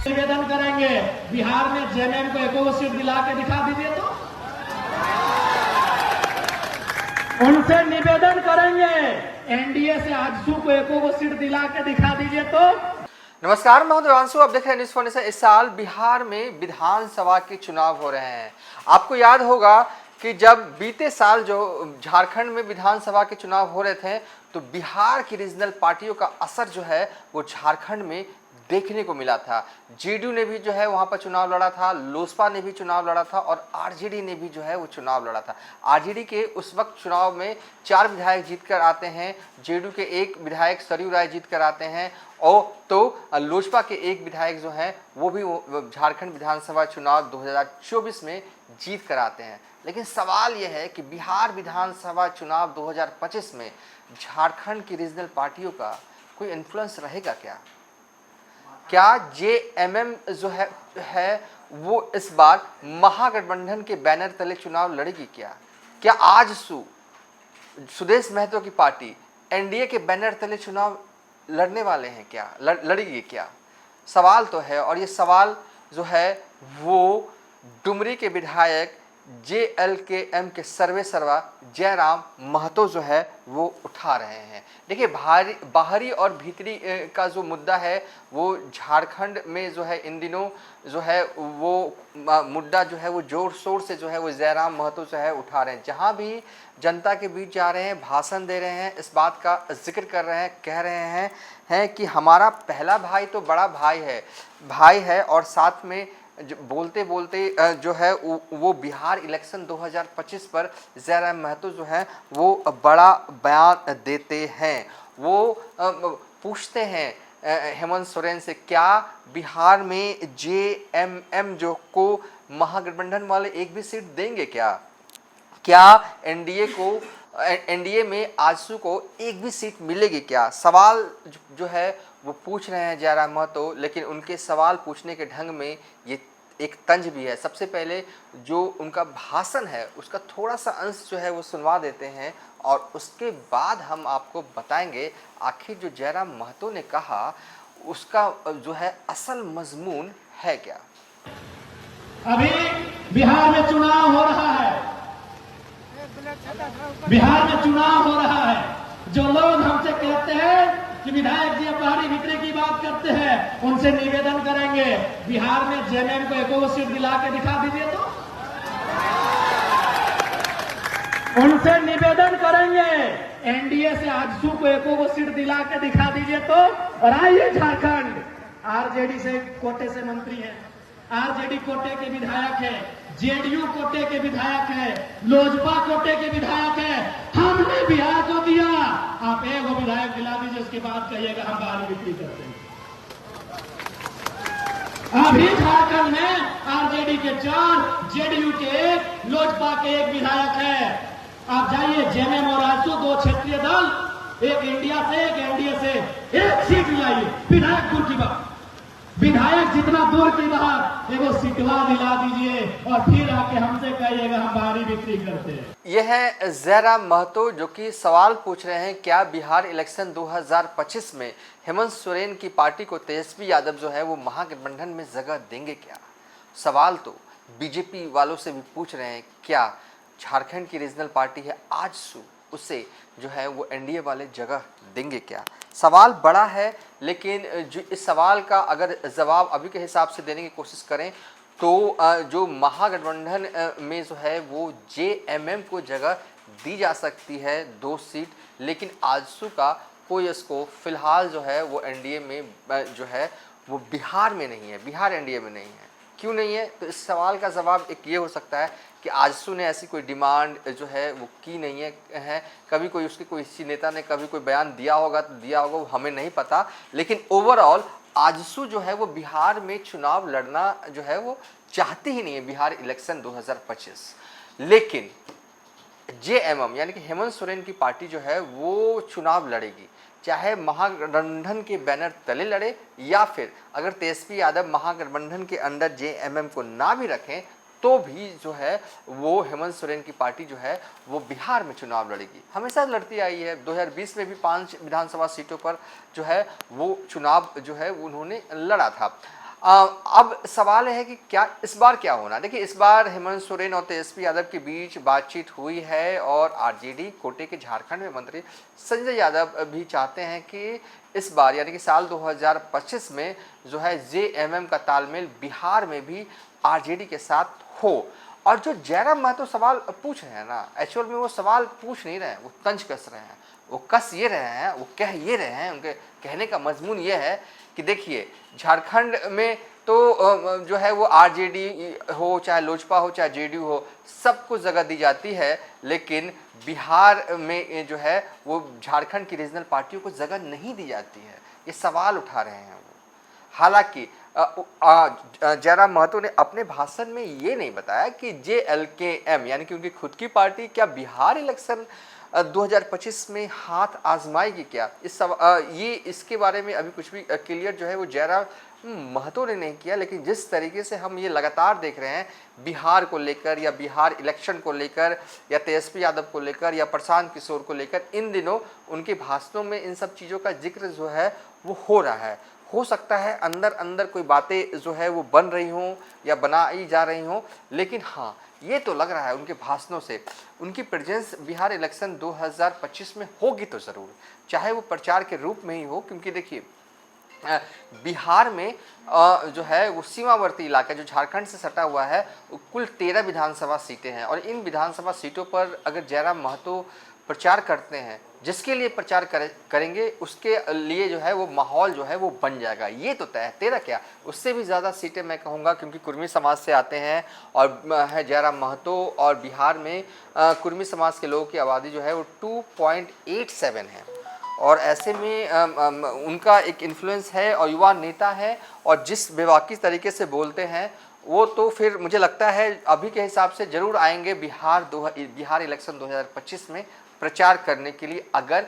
निवेदन करेंगे बिहार में जेएमएम को एक सीट दिला के दिखा दीजिए तो। उनसे निवेदन करेंगे एनडीए से आजसू को एक सीट दिला के दिखा दीजिए तो। नमस्कार, मैं हूं देवांशु। आप देख रहे हैं न्यूज़ फॉर नेशन। इस साल बिहार में विधानसभा के चुनाव हो रहे हैं। आपको याद होगा कि जब बीते साल जो झारखंड में विधानसभा के चुनाव हो रहे थे तो बिहार की रीजनल पार्टियों का असर जो है वो झारखंड में देखने को मिला था। जेडीयू ने भी जो है वहां पर चुनाव लड़ा था, लोजपा ने भी चुनाव लड़ा था और आरजेडी ने भी जो है वो चुनाव लड़ा था। आरजेडी के उस वक्त चुनाव में 4 विधायक जीत कर आते हैं, जेडीयू के 1 विधायक सरयू राय जीत कर आते हैं और तो लोजपा के 1 विधायक जो हैं वो भी झारखंड विधानसभा चुनाव 2024 में जीत कर आते हैं। लेकिन सवाल यह है कि बिहार विधानसभा चुनाव 2025 में झारखंड की रीजनल पार्टियों का कोई इन्फ्लुएंस रहेगा क्या जेएमएम जो है वो इस बार महागठबंधन के बैनर तले चुनाव लड़ेगी क्या आजसू सुदेश महतो की पार्टी एनडीए के बैनर तले चुनाव लड़ने वाले हैं लड़ेगी क्या? सवाल तो है। और ये सवाल जो है वो डुमरी के विधायक जेएलकेएम के सर्वेसर्वा जयराम महतो जो है वो उठा रहे हैं। देखिए, बाहरी और भीतरी का जो मुद्दा है वो झारखंड में जो है इन दिनों जो है वो मुद्दा जो है वो जोर शोर से जो है वो जयराम महतो जो है उठा रहे हैं। जहां भी जनता के बीच जा रहे हैं, भाषण दे रहे हैं, इस बात का जिक्र कर रहे हैं, कह रहे हैं कि हमारा पहला भाई तो बड़ा भाई है और साथ में बोलते बोलते जो है वो बिहार इलेक्शन 2025 पर जयराम महतो जो है वो बड़ा बयान देते हैं। वो पूछते हैं हेमंत सोरेन से, क्या बिहार में जेएमएम जो को महागठबंधन वाले एक भी सीट देंगे क्या एनडीए में आजसू को एक भी सीट मिलेगी क्या? सवाल जो है वो पूछ रहे हैं जयराम महतो। लेकिन उनके सवाल पूछने के ढंग में ये एक तंज भी है। सबसे पहले जो उनका भाषण है उसका थोड़ा सा अंश जो है वो सुनवा देते हैं और उसके बाद हम आपको बताएंगे आखिर जो जयराम महतो ने कहा उसका जो है असल मजमून है क्या। अभी बिहार में चुनाव हो रहा है, बिहार में चुनाव हो रहा है। जो लोग हमसे कहते हैं कि विधायक जी बाहरी भीतरी की बात करते हैं, उनसे निवेदन करेंगे बिहार में जेएमएम को एक सीट दिला के दिखा दीजिए तो। उनसे निवेदन करेंगे एनडीए से आजसू को एक सीट दिला के दिखा दीजिए तो। और आइए झारखंड आरजेडी से कोटे से मंत्री हैं, आरजेडी कोटे के विधायक है, जेडीयू कोटे के विधायक है, लोजपा कोटे के विधायक है। हमने बिहार को दिया, आप एक विधायक दिला दीजिए, उसके बाद कहिएगा हम बाहरी बिक्री करते हैं। अभी झारखंड में आरजेडी के 4, जेडीयू के 1, लोजपा के 1 विधायक है। आप जाइए जेएमएम और आजसू 2 क्षेत्रीय दल, एक इंडिया से एक एनडीए से 1 सीट लाइए। विधायक दूर की बात, विधायक जितना दूर की बात, एगो सिटवा दिला दीजिए और फिर आके हमसे कहिएगा हम बाहरी बिक्री करते हैं। यह है जयराम महतो जो कि सवाल पूछ रहे हैं क्या बिहार इलेक्शन 2025 में हेमंत सोरेन की पार्टी को तेजस्वी यादव जो है वो महागठबंधन में जगह देंगे क्या। सवाल तो बीजेपी वालों से भी पूछ रहे हैं क्या झारखंड की रीजनल पार्टी है आजसू, उसे जो है वो एनडीए वाले जगह देंगे क्या। सवाल बड़ा है। लेकिन जो इस सवाल का अगर जवाब अभी के हिसाब से देने की कोशिश करें तो जो महागठबंधन में जो है वो जेएमएम को जगह दी जा सकती है 2 सीट, लेकिन आजसू का कोई इसको फिलहाल जो है वो एनडीए में जो है वो बिहार में नहीं है, बिहार एनडीए में नहीं है। क्यों नहीं है? तो इस सवाल का जवाब एक ये हो सकता है कि आजसू ने ऐसी कोई डिमांड जो है वो की नहीं है। कभी कोई उसके कोई इसी नेता ने कभी कोई बयान दिया होगा तो दिया होगा, वो हमें नहीं पता। लेकिन ओवरऑल आजसू जो है वो बिहार में चुनाव लड़ना जो है वो चाहती ही नहीं है, बिहार इलेक्शन 2025। लेकिन जेएमएम यानी कि हेमंत सोरेन की पार्टी जो है वो चुनाव लड़ेगी, चाहे महागठबंधन के बैनर तले लड़े या फिर अगर तेजस्वी यादव महागठबंधन के अंदर जेएमएम को ना भी रखें तो भी जो है वो हेमंत सोरेन की पार्टी जो है वो बिहार में चुनाव लड़ेगी। हमेशा लड़ती आई है। 2020 में भी 5 विधानसभा सीटों पर जो है वो चुनाव जो है उन्होंने लड़ा था। अब सवाल है कि क्या इस बार क्या होना। देखिए, इस बार हेमंत सोरेन और तेजस्वी यादव के बीच बातचीत हुई है और आरजेडी कोटे के झारखंड में मंत्री संजय यादव भी चाहते हैं कि इस बार यानी कि साल 2025 में जो है जेएमएम का तालमेल बिहार में भी आरजेडी के साथ हो। और जो जयराम महतो सवाल पूछ रहे हैं ना, एक्चुअल में वो सवाल पूछ नहीं रहे हैं, वो तंज कस रहे हैं, वो कस ये रहे हैं, वो कह ये रहे हैं। उनके कहने का मजमून ये है कि देखिए, झारखंड में तो जो है वो आरजेडी हो, चाहे लोजपा हो, चाहे जेडीयू हो, सबको जगह दी जाती है, लेकिन बिहार में जो है वो झारखंड की रीजनल पार्टियों को जगह नहीं दी जाती है। ये सवाल उठा रहे हैं वो। हालांकि जयराम महतो ने अपने भाषण में ये नहीं बताया कि JLKM यानी कि उनकी खुद की पार्टी क्या बिहार इलेक्शन 2025 में हाथ आजमाएगी क्या। ये इसके बारे में अभी कुछ भी क्लियर जो है वो जयराम महतो ने नहीं किया। लेकिन जिस तरीके से हम ये लगातार देख रहे हैं बिहार को लेकर या बिहार इलेक्शन को लेकर या तेजस्वी यादव को लेकर या प्रशांत किशोर को लेकर, इन दिनों उनके भाषणों में इन सब चीज़ों का जिक्र जो है वो हो रहा है। हो सकता है अंदर अंदर कोई बातें जो है वो बन रही हों या बनाई जा रही हों, लेकिन हाँ, ये तो लग रहा है उनके भाषणों से उनकी प्रेजेंस बिहार इलेक्शन 2025 में होगी तो ज़रूर, चाहे वो प्रचार के रूप में ही हो। क्योंकि देखिए, बिहार में जो है वो सीमावर्ती इलाका जो झारखंड से सटा हुआ है, कुल 13 विधानसभा सीटें हैं और इन विधानसभा सीटों पर अगर जयराम महतो प्रचार करते हैं, जिसके लिए प्रचार करेंगे उसके लिए जो है वो माहौल जो है वो बन जाएगा। ये तो तय है। 13 क्या, उससे भी ज़्यादा सीटें मैं कहूँगा, क्योंकि कुर्मी समाज से आते हैं और है जयराम महतो, और बिहार में कुर्मी समाज के लोगों की आबादी जो है वो 2.87 है। और ऐसे में उनका एक इन्फ्लुएंस है और युवा नेता है, और जिस बेबाकी तरीके से बोलते हैं वो तो फिर मुझे लगता है अभी के हिसाब से ज़रूर आएंगे बिहार इलेक्शन 2025 में प्रचार करने के लिए। अगर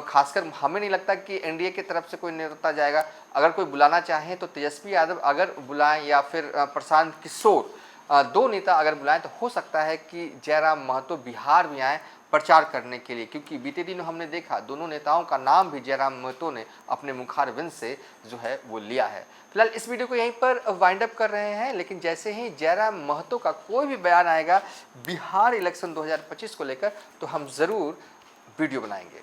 खासकर हमें नहीं लगता कि एनडीए की तरफ से कोई नेता जाएगा। अगर कोई बुलाना चाहे तो तेजस्वी यादव अगर बुलाएं या फिर प्रशांत किशोर, दो नेता अगर बुलाएं तो हो सकता है कि जयराम महतो बिहार में आए प्रचार करने के लिए। क्योंकि बीते दिनों हमने देखा दोनों नेताओं का नाम भी जयराम महतो ने अपने मुखारबिंद से जो है वो लिया है। फिलहाल इस वीडियो को यहीं पर वाइंड अप कर रहे हैं, लेकिन जैसे ही जयराम महतो का कोई भी बयान आएगा बिहार इलेक्शन 2025 को लेकर तो हम ज़रूर वीडियो बनाएंगे।